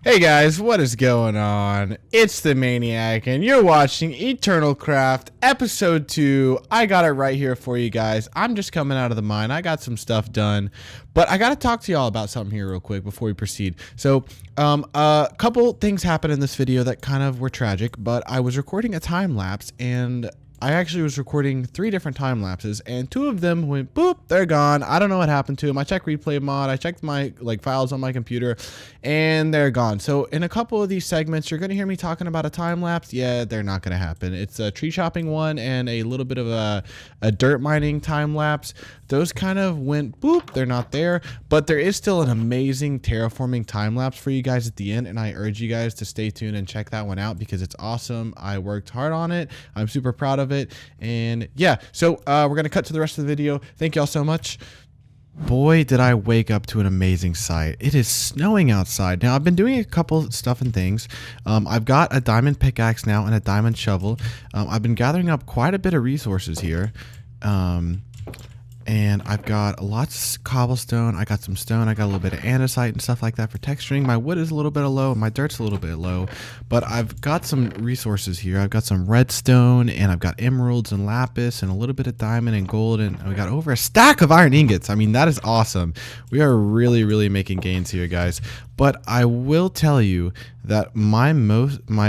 Hey guys, what is going on? It's the Maniac, and you're watching Eternal Craft Episode 2. I got it right here for you guys. I'm just coming out of the mine. I got some stuff done, but I got to talk to y'all about something here real quick before we proceed. So, a couple things happened in this video that kind of were tragic, but I was recording a time lapse, and I actually was recording 3 different time lapses, and 2 of them went boop, they're gone. I don't know what happened to them. I checked replay mod, I checked my files on my computer, and they're gone. So in a couple of these segments, you're gonna hear me talking about a time lapse. Yeah, they're not gonna happen. It's a tree chopping one and a little bit of a dirt mining time lapse. Those kind of went boop, they're not there, but there is still an amazing terraforming time lapse for you guys at the end, and I urge you guys to stay tuned and check that one out because it's awesome. I worked hard on it. I'm super proud of it. And yeah, so we're gonna cut to the rest of the video. Thank y'all so much. Boy, did I wake up to an amazing sight. It is snowing outside. Now, I've been doing a couple stuff and things. I've got a diamond pickaxe now and a diamond shovel. I've been gathering up quite a bit of resources here. And I've got lots of cobblestone. I got some stone. I got a little bit of andesite and stuff like that for texturing. My wood is a little bit low. My dirt's a little bit low. But I've got some resources here. I've got some redstone, and I've got emeralds and lapis, and a little bit of diamond and gold, and we got over a stack of iron ingots. I mean, that is awesome. We are really making gains here, guys. But I will tell you that my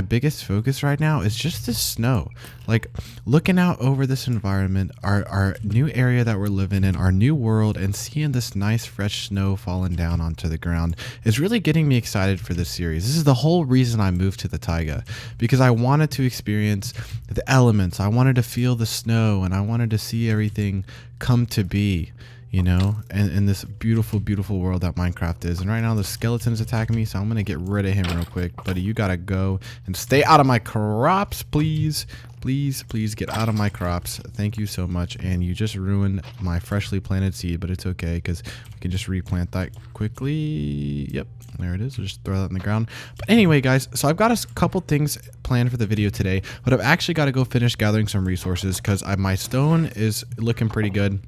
biggest focus right now is just the snow. Like, looking out over this environment, our new area that we're living in, our new world, and seeing this nice fresh snow falling down onto the ground is really getting me excited for this series. This is the whole reason I moved to the taiga, because I wanted to experience the elements. I wanted to feel the snow, and I wanted to see everything come to be, you know, and in this beautiful world that Minecraft is. And right now the skeleton is attacking me, so I'm gonna get rid of him real quick. Buddy, you gotta go and stay out of my crops, please. Please get out of my crops. Thank you so much. And you just ruined my freshly planted seed, but it's okay because we can just replant that quickly. Yep, there it is. We'll just throw that in the ground. But anyway, guys, so I've got a couple things planned for the video today, but I've actually got to go finish gathering some resources because my stone is looking pretty good.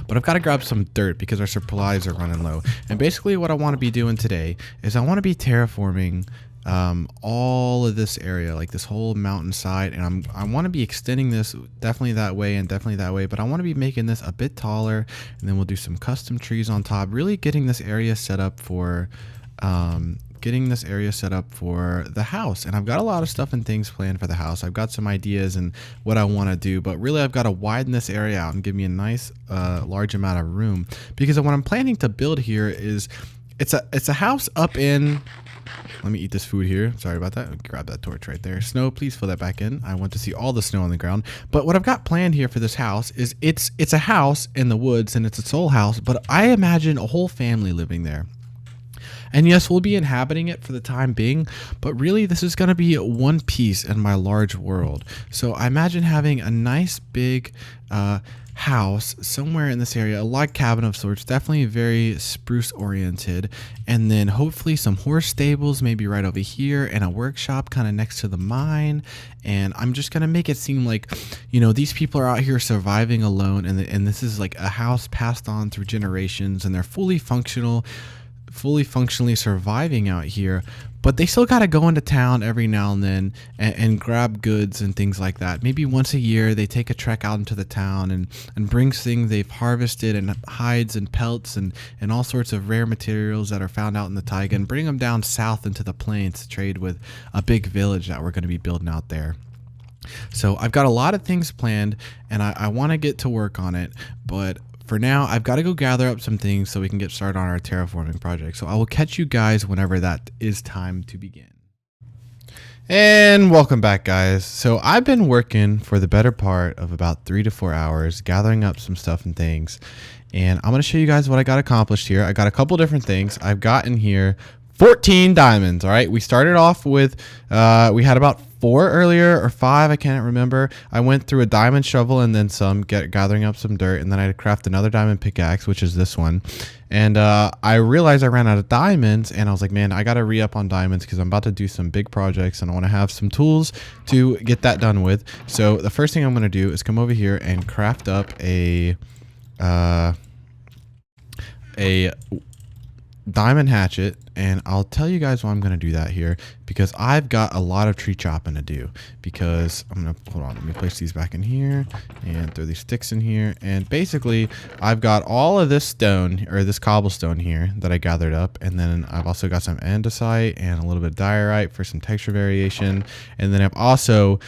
But I've got to grab some dirt because our supplies are running low. And basically what I want to be doing today is I want to be terraforming all of this area, like this whole mountainside, and I want to be extending this definitely that way and definitely that way, but I want to be making this a bit taller, and then we'll do some custom trees on top, really getting this area set up for the house. And I've got a lot of stuff and things planned for the house. I've got some ideas and what I want to do, but really I've got to widen this area out and give me a nice large amount of room, because what I'm planning to build here is it's a house up in, let me eat this food here. Sorry about that. Grab that torch right there. Snow, please fill that back in. I want to see all the snow on the ground. But what I've got planned here for this house is it's a house in the woods, and it's its whole house, but I imagine a whole family living there. And yes, we'll be inhabiting it for the time being, but really this is going to be one piece in my large world. So I imagine having a nice big house somewhere in this area, a log cabin of sorts, definitely very spruce oriented, and then hopefully some horse stables maybe right over here, and a workshop kind of next to the mine. And I'm just gonna make it seem like, you know, these people are out here surviving alone, and this is like a house passed on through generations, and they're fully functionally surviving out here, but they still got to go into town every now and then and grab goods and things like that. Maybe once a year they take a trek out into the town and bring things they've harvested, and hides and pelts and all sorts of rare materials that are found out in the taiga, and bring them down south into the plains to trade with a big village that we're going to be building out there. So I've got a lot of things planned, and I want to get to work on it, but for now, I've got to go gather up some things so we can get started on our terraforming project. So I will catch you guys whenever that is time to begin. And welcome back, guys. So I've been working for the better part of about 3 to 4 hours, gathering up some stuff and things. And I'm going to show you guys what I got accomplished here. I got a couple different things. I've gotten here 14 diamonds. All right. We started off with, we had about 4 earlier, or 5, I can't remember. I went through a diamond shovel and then some, gathering up some dirt, and then I had to craft another diamond pickaxe, which is this one. And I realized I ran out of diamonds, and I was like, man, I gotta re-up on diamonds because I'm about to do some big projects, and I want to have some tools to get that done with. So the first thing I'm gonna do is come over here and craft up a diamond hatchet, and I'll tell you guys why I'm going to do that here, because I've got a lot of tree chopping to do. Because I'm going to, hold on, let me place these back in here and throw these sticks in here. And basically I've got all of this stone, or this cobblestone here, that I gathered up, and then I've also got some andesite and a little bit of diorite for some texture variation. And then I've also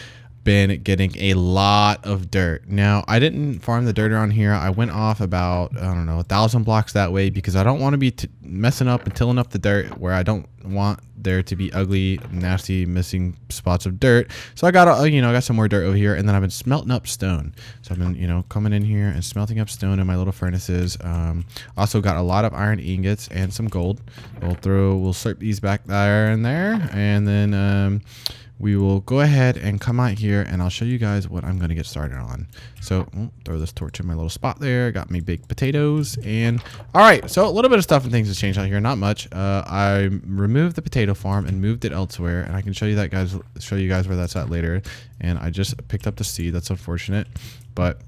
been getting a lot of dirt. Now, I didn't farm the dirt around here. I went off about, I don't know, 1,000 blocks that way, because I don't want to be messing up and tilling up the dirt where I don't want there to be ugly, nasty, missing spots of dirt. So I got, I got some more dirt over here, and then I've been smelting up stone. So I've been, coming in here and smelting up stone in my little furnaces. Also got a lot of iron ingots and some gold. We'll slurp these back there, and then we will go ahead and come out here, and I'll show you guys what I'm going to get started on. So throw this torch in my little spot there. Got me baked potatoes. And all right, so a little bit of stuff and things has changed out here. Not much. I removed the potato farm and moved it elsewhere, and I can show you guys where that's at later. And I just picked up the seed. That's unfortunate, but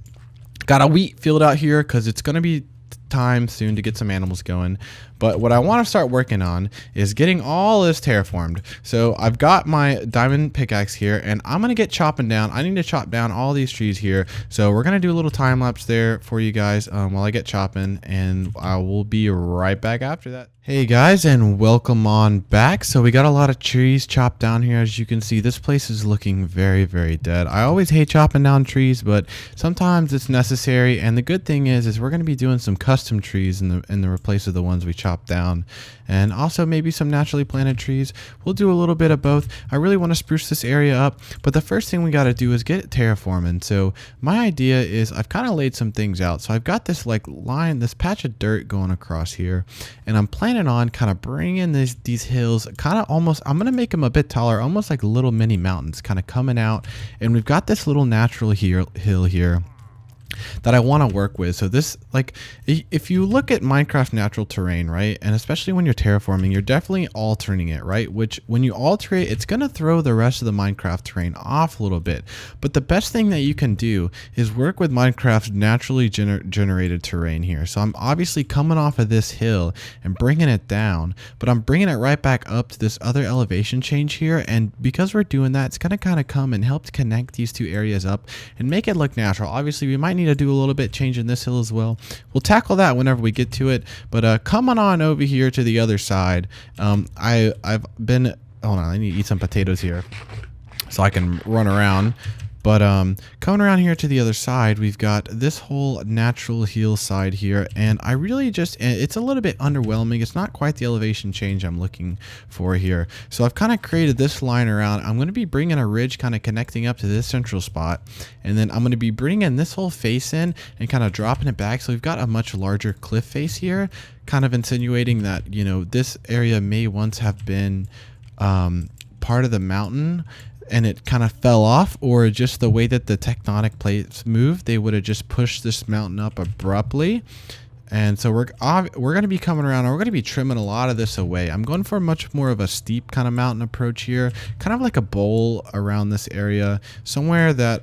got a wheat field out here because it's going to be time soon to get some animals going. But what I want to start working on is getting all this terraformed. So I've got my diamond pickaxe here, and I'm going to get chopping down. I need to chop down all these trees here. So we're going to do a little time lapse there for you guys while I get chopping, and I will be right back after that. Hey guys, and welcome on back. So we got a lot of trees chopped down here. As you can see, this place is looking very, very dead. I always hate chopping down trees, but sometimes it's necessary. And the good thing is we're going to be doing some custom trees in the place of the ones we chopped down, and also maybe some naturally planted trees. We'll do a little bit of both. I really want to spruce this area up, but the first thing we got to do is get terraforming. So my idea is I've kind of laid some things out. So I've got this this patch of dirt going across here, and I'm planning on kind of bringing these hills kind of almost, I'm going to make them a bit taller, almost like little mini mountains kind of coming out. And we've got this little natural hill here that I want to work with. So this, if you look at Minecraft natural terrain, right, and especially when you're terraforming, you're definitely altering it, right? Which when you alter it, it's going to throw the rest of the Minecraft terrain off a little bit. But the best thing that you can do is work with Minecraft's naturally generated terrain here. So I'm obviously coming off of this hill and bringing it down, but I'm bringing it right back up to this other elevation change here. And because we're doing that, it's going to kind of come and help connect these two areas up and make it look natural. Obviously, we might need to do a little bit change in this hill as well. We'll tackle that whenever we get to it, but coming on over here to the other side, I've been, hold on, I need to eat some potatoes here so I can run around. But coming around here to the other side, we've got this whole natural hill side here, and I really it's a little bit underwhelming. It's not quite the elevation change I'm looking for here. So I've kind of created this line around. I'm going to be bringing a ridge kind of connecting up to this central spot, and then I'm going to be bringing this whole face in and kind of dropping it back. So we've got a much larger cliff face here, kind of insinuating that, this area may once have been part of the mountain, and it kind of fell off, or just the way that the tectonic plates moved, they would have just pushed this mountain up abruptly. And so we're going to be coming around, and we're going to be trimming a lot of this away. I'm going for much more of a steep kind of mountain approach here, kind of like a bowl around this area, somewhere that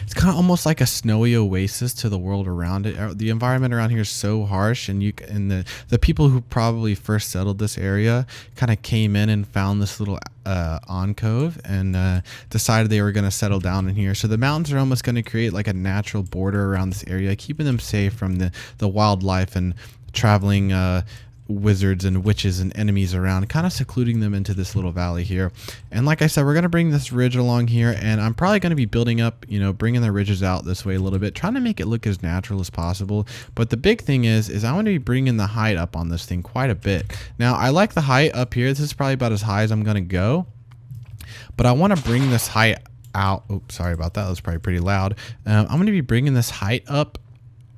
it's kind of almost like a snowy oasis to the world around it. The environment around here is so harsh, and the people who probably first settled this area kind of came in and found this little alcove and decided they were going to settle down in here. So the mountains are almost going to create like a natural border around this area, keeping them safe from the wildlife and traveling wizards and witches and enemies around, kind of secluding them into this little valley here. And like I said, we're going to bring this ridge along here, and I'm probably going to be building up, bringing the ridges out this way a little bit, trying to make it look as natural as possible. But the big thing is I want to be bringing the height up on this thing quite a bit. Now, I like the height up here. This is probably about as high as I'm going to go, but I want to bring this height out. Oops, sorry about that. That was probably pretty loud. I'm going to be bringing this height up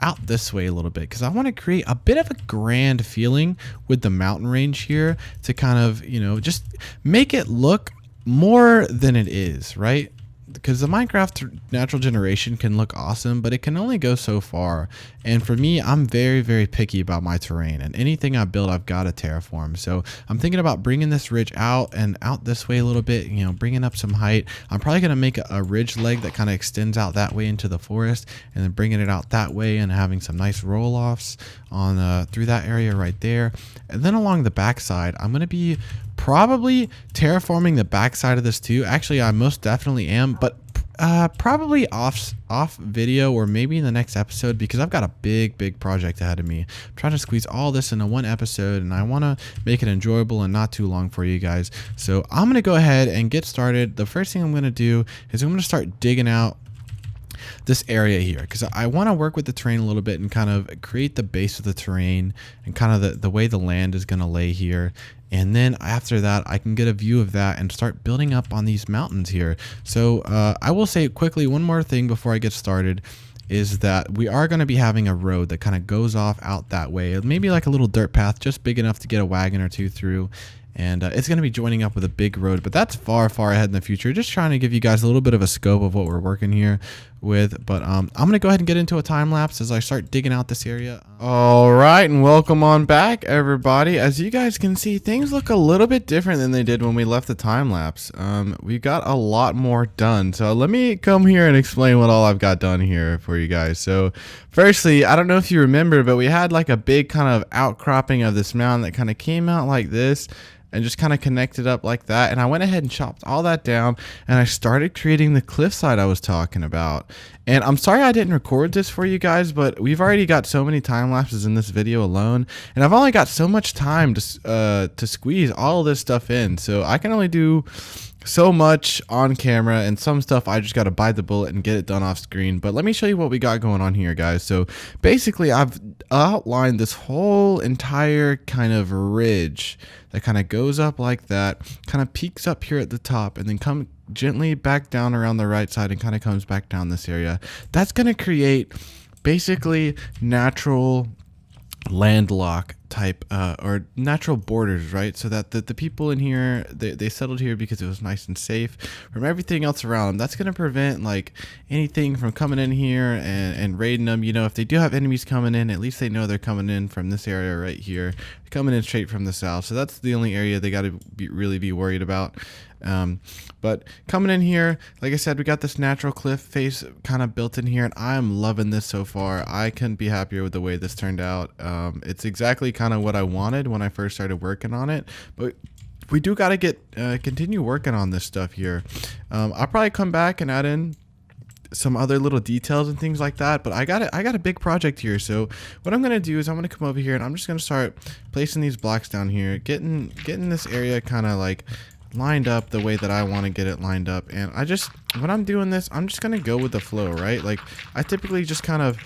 out this way a little bit, because I want to create a bit of a grand feeling with the mountain range here to kind of, just make it look more than it is, right? because the Minecraft natural generation can look awesome, but it can only go so far. And for me, I'm very, very picky about my terrain, and anything I build, I've got to terraform. So I'm thinking about bringing this ridge out and out this way a little bit, you know, bringing up some height. I'm probably going to make a ridge leg that kind of extends out that way into the forest, and then bringing it out that way and having some nice roll-offs on through that area right there. And then along the backside, I'm going to be probably terraforming the backside of this too. Actually, I most definitely am, but probably off video, or maybe in the next episode, because I've got a big project ahead of me. I'm trying to squeeze all this into one episode, and I want to make it enjoyable and not too long for you guys. So I'm gonna go ahead and get started. The first thing I'm gonna do is I'm gonna start digging out this area here, because I want to work with the terrain a little bit and kind of create the base of the terrain and kind of the way the land is going to lay here. And then after that, I can get a view of that and start building up on these mountains here. So I will say quickly one more thing before I get started, is that we are going to be having a road that kind of goes off out that way. Maybe like a little dirt path, just big enough to get a wagon or two through. And it's going to be joining up with a big road, but that's far ahead in the future. Just trying to give you guys a little bit of a scope of what we're working here with. But I'm going to go ahead and get into a time lapse as I start digging out this area. All right, and welcome on back, everybody. As you guys can see, things look a little bit different than they did when we left the time lapse. We've got a lot more done. So let me come here and explain what all I've got done here for you guys. So firstly, I don't know if you remember, but we had like a big kind of outcropping of this mountain that kind of came out like this and just kind of connected up like that. And I went ahead and chopped all that down, and I started creating the cliffside I was talking about. And I'm sorry I didn't record this for you guys, but we've already got so many time lapses in this video alone, and I've only got so much time to squeeze all of this stuff in. So I can only do so much on camera, and some stuff I just got to bite the bullet and get it done off screen. But let me show you what we got going on here, guys. So basically, I've outlined this whole entire kind of ridge that kind of goes up like that, kind of peaks up here at the top, and then come gently back down around the right side and kind of comes back down this area. That's going to create basically natural landlock type or natural borders, right? So that the people in here, they settled here because it was nice and safe from everything else around them. That's going to prevent like anything from coming in here and raiding them. You know, if they do have enemies coming in, at least they know they're coming in from this area right here, coming in straight from the south. So that's the only area they got to really be worried about. But coming in here, like I said, we got this natural cliff face kind of built in here, and I'm loving this so far. I couldn't be happier with the way this turned out. It's exactly kind of what I wanted when I first started working on it, but we do got to continue working on this stuff here. I'll probably come back and add in some other little details and things like that, but I got a big project here. So what I'm gonna do is I'm gonna come over here and I'm just gonna start placing these blocks down here, getting this area kind of like lined up the way that I want to get it lined up. And when I'm doing this, I'm just gonna go with the flow, right? Like I typically just kind of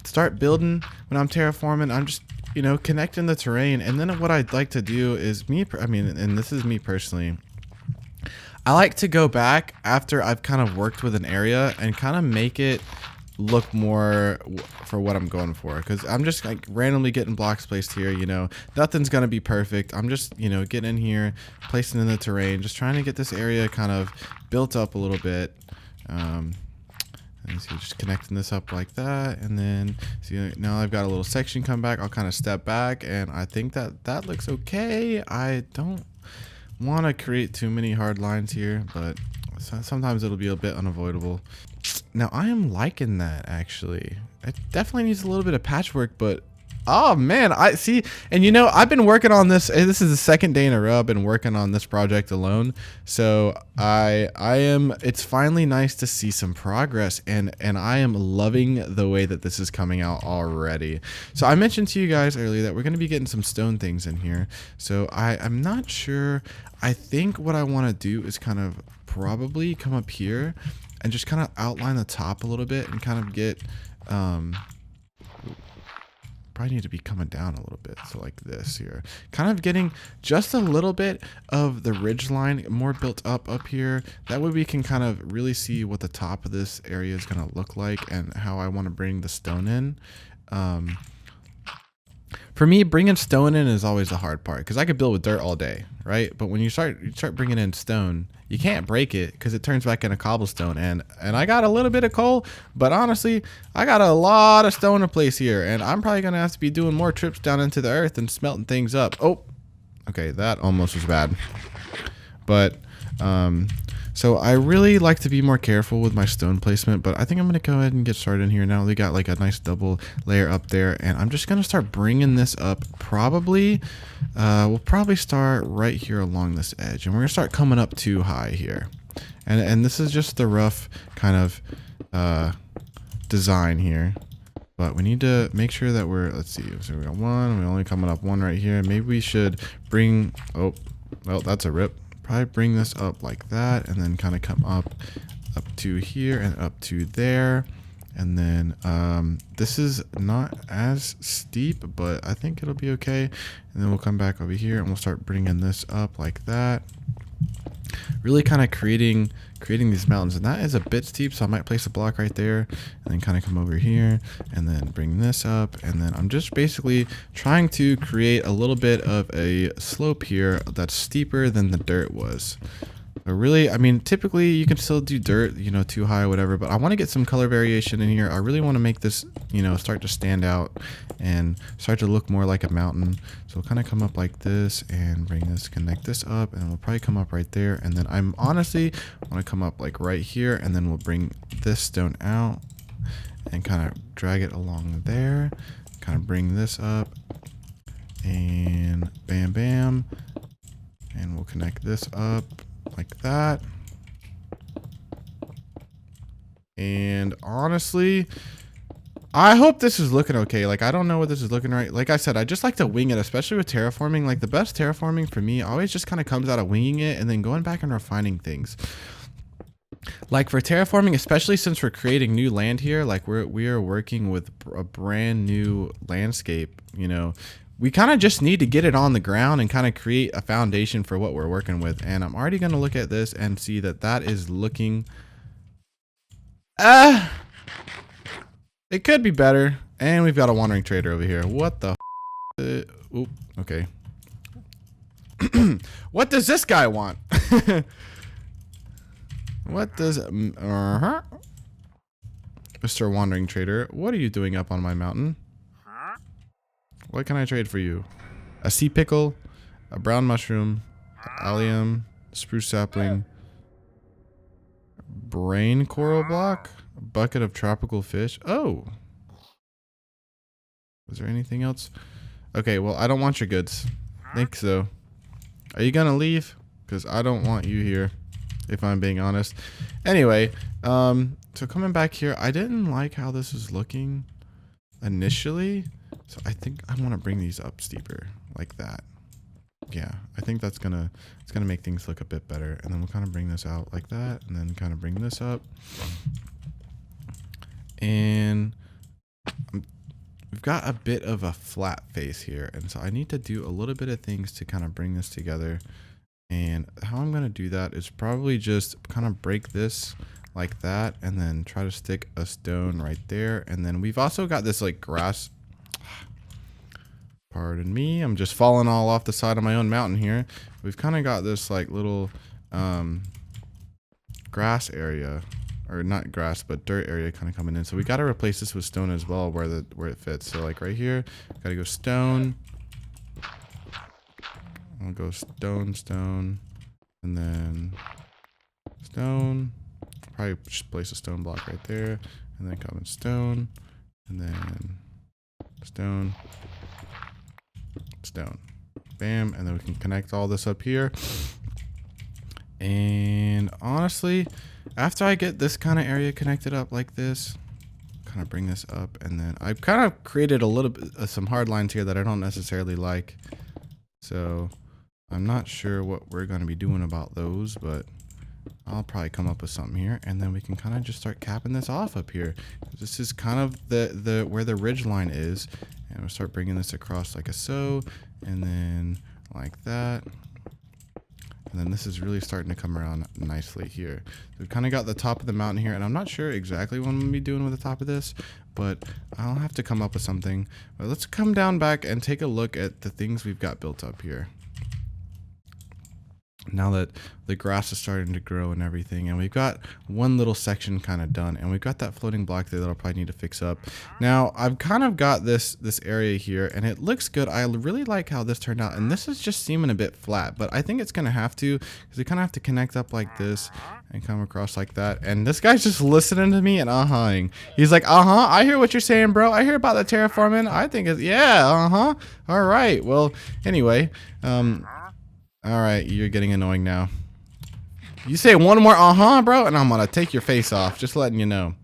start building when I'm terraforming. I'm just, you know, connecting the terrain. And then what I'd like to do is and this is me personally, I like to go back after I've kind of worked with an area and kind of make it look more for what I'm going for, because I'm just like randomly getting blocks placed here. You know, nothing's gonna be perfect. I'm just, you know, getting in here, placing in the terrain, just trying to get this area kind of built up a little bit. And so just connecting this up like that, and then see, now I've got a little section come back. I'll kind of step back, and I think that looks okay. I don't want to create too many hard lines here, but sometimes it'll be a bit unavoidable. Now I am liking that, actually. It definitely needs a little bit of patchwork, but oh man, I see. And you know, I've been working on this. This is the second day in a row I've been working on this project alone. So it's finally nice to see some progress, and I am loving the way that this is coming out already. So I mentioned to you guys earlier that we're going to be getting some stone things in here. So I'm not sure. I think what I want to do is kind of probably come up here and just kind of outline the top a little bit and kind of get probably need to be coming down a little bit, so like this here, kind of getting just a little bit of the ridge line more built up here. That way we can kind of really see what the top of this area is going to look like and how I want to bring the stone in. For me, bringing stone in is always the hard part because I could build with dirt all day, right? But when you start bringing in stone, you can't break it because it turns back into cobblestone. And I got a little bit of coal, but honestly, I got a lot of stone to place here, and I'm probably gonna have to be doing more trips down into the earth and smelting things up. Oh, okay, that almost was bad. But so I really like to be more careful with my stone placement, but I think I'm going to go ahead and get started in here now. We got like a nice double layer up there, and I'm just going to start bringing this up. We'll probably start right here along this edge, and we're going to start coming up too high here. And this is just the rough kind of design here. But we need to make sure that let's see, so we got one, we're only coming up one right here. Maybe we should bring, oh, well, that's a rip. Probably bring this up like that, and then kind of come up to here and up to there. And then this is not as steep, but I think it'll be okay. And then we'll come back over here and we'll start bringing this up like that. Really kind of creating these mountains, and that is a bit steep, so I might place a block right there and then kind of come over here and then bring this up, and then I'm just basically trying to create a little bit of a slope here that's steeper than the dirt was. So really, I mean, typically you can still do dirt, you know, too high or whatever, but I want to get some color variation in here. I really want to make this, you know, start to stand out and start to look more like a mountain. So we'll kind of come up like this and bring this, connect this up, and we'll probably come up right there. And then I'm honestly want to come up like right here, and then we'll bring this stone out and kind of drag it along there, kind of bring this up, and bam, bam, and we'll connect this up like that. And honestly, I hope this is looking okay. Like, I don't know what this is looking right. Like I said, I just like to wing it, especially with terraforming. Like, the best terraforming for me always just kind of comes out of winging it and then going back and refining things. Like for terraforming, especially since we're creating new land here, like we are working with a brand new landscape, you know, we kind of just need to get it on the ground and kind of create a foundation for what we're working with. And I'm already going to look at this and see that that is looking, it could be better. And we've got a wandering trader over here. What the oop, okay. What does this guy want? What does Mr. Wandering Trader, what are you doing up on my mountain? What can I trade for you? A sea pickle, a brown mushroom, allium, spruce sapling, brain coral block, a bucket of tropical fish. Oh. Was there anything else? Okay, well, I don't want your goods. Thanks, though. Are you gonna leave? Because I don't want you here, if I'm being honest. Anyway, so coming back here, I didn't like how this was looking initially. So I think I want to bring these up steeper like that. Yeah, I think it's gonna make things look a bit better. And then we'll kind of bring this out like that, and then kind of bring this up. And we've got a bit of a flat face here, and so I need to do a little bit of things to kind of bring this together. And how I'm gonna do that is probably just kind of break this like that, and then try to stick a stone right there. And then we've also got this like grass. Pardon me, I'm just falling all off the side of my own mountain here. We've kind of got this like little grass area, or not grass, but dirt area kind of coming in. So we got to replace this with stone as well where it fits. So like right here, got to go stone. I'll go stone, stone, and then stone. Probably just place a stone block right there, and then come in stone, and then stone. Stone, bam, and then we can connect all this up here. And honestly, after I get this kind of area connected up like this, kind of bring this up, and then I've kind of created a little bit some hard lines here that I don't necessarily like, so I'm not sure what we're going to be doing about those, but I'll probably come up with something here, and then we can kind of just start capping this off up here. This is kind of the where the ridge line is. And we'll start bringing this across like a so, and then like that. And then this is really starting to come around nicely here. We've kind of got the top of the mountain here, and I'm not sure exactly what I'm going to be doing with the top of this, but I'll have to come up with something. But let's come down back and take a look at the things we've got built up here. Now that the grass is starting to grow and everything, and we've got one little section kind of done, and we've got that floating block there that I'll probably need to fix up. Now I've kind of got this area here, and it looks good. I really like how this turned out, and this is just seeming a bit flat, but I think it's gonna have to, because we kind of have to connect up like this and come across like that. And this guy's just listening to me and uh-huhing. He's like, I hear what you're saying, bro. I hear about the terraforming. I think it's, yeah, all right. Well, anyway, all right, you're getting annoying now. You say one more bro, and I'm gonna take your face off, just letting you know.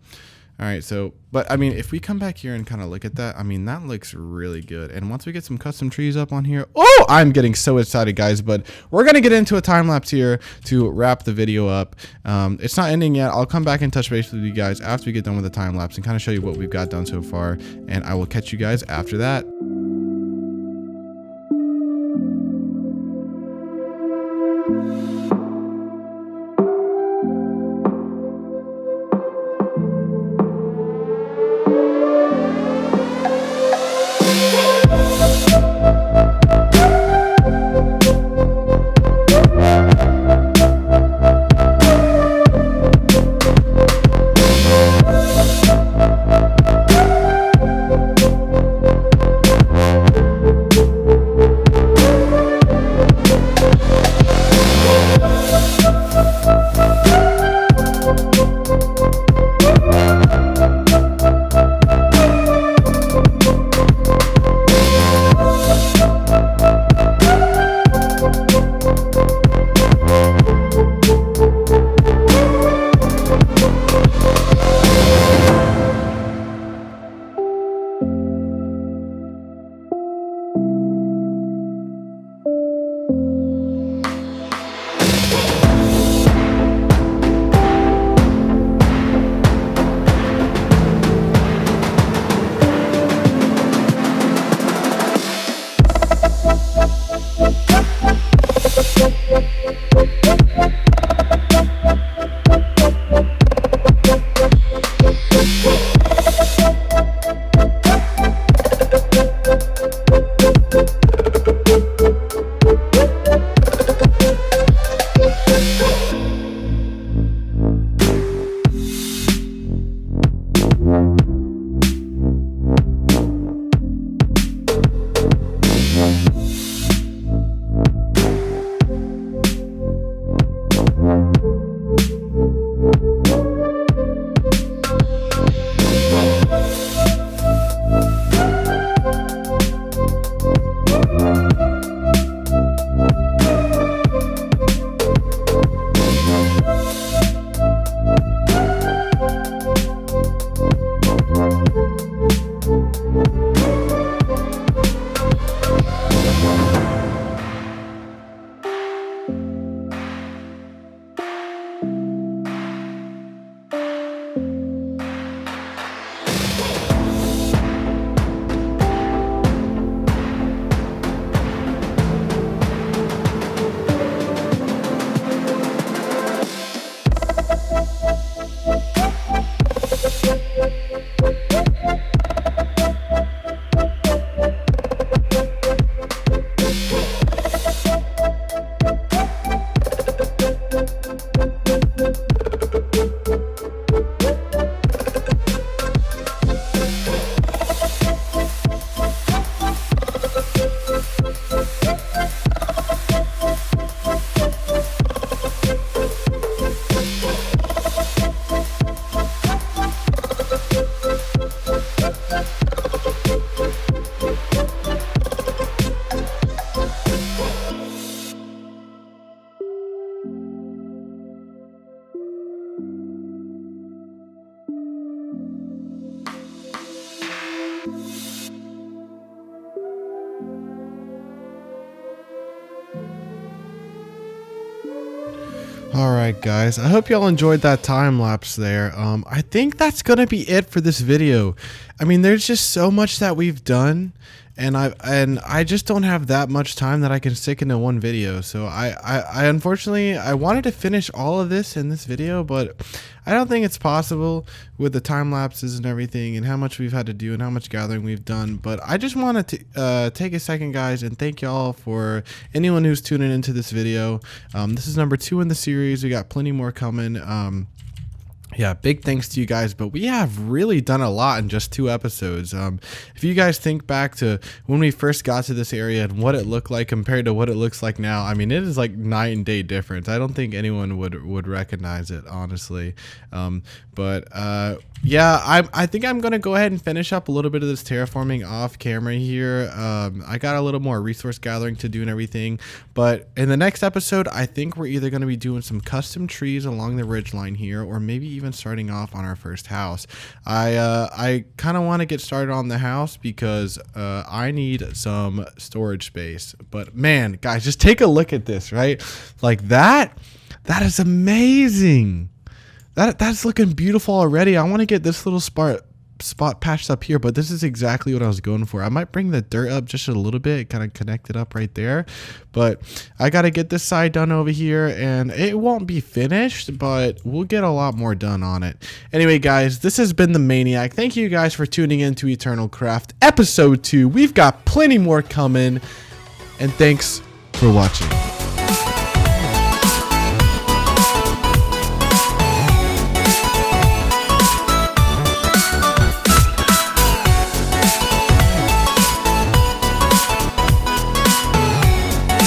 All right, so, but I mean, if we come back here and kind of look at that, I mean, that looks really good. And once we get some custom trees up on here, oh, I'm getting so excited, guys, but we're gonna get into a time lapse here to wrap the video up. It's not ending yet. I'll come back and touch base with you guys after we get done with the time lapse and kind of show you what we've got done so far. And I will catch you guys after that. Alright guys, I hope y'all enjoyed that time lapse there. I think that's gonna be it for this video. I mean, there's just so much that we've done, I just don't have that much time that I can stick into one video. So I unfortunately I wanted to finish all of this in this video, but I don't think it's possible with the time lapses and everything and how much we've had to do and how much gathering we've done. But I just wanted to take a second, guys, and thank y'all for anyone who's tuning into this video. This is number 2 in the series. We got plenty more coming. Yeah, big thanks to you guys, but we have really done a lot in just 2 episodes. If you guys think back to when we first got to this area and what it looked like compared to what it looks like now, I mean, it is like night and day difference. I don't think anyone would recognize it, honestly. Yeah, I think I'm gonna go ahead and finish up a little bit of this terraforming off camera here. I got a little more resource gathering to do and everything, but in the next episode, I think we're either gonna be doing some custom trees along the ridge line here, or maybe even starting off on our first house. I kind of want to get started on the house because I need some storage space. But man, guys, just take a look at this, right? Like that is amazing. That's looking beautiful already. I want to get this little spot patched up here, but this is exactly what I was going for. I might bring the dirt up just a little bit, kind of connect it up right there, but I got to get this side done over here, and it won't be finished, but we'll get a lot more done on it. Anyway, guys, this has been the Maniac. Thank you guys for tuning in to Eternal Craft episode 2. We've got plenty more coming, and thanks for watching.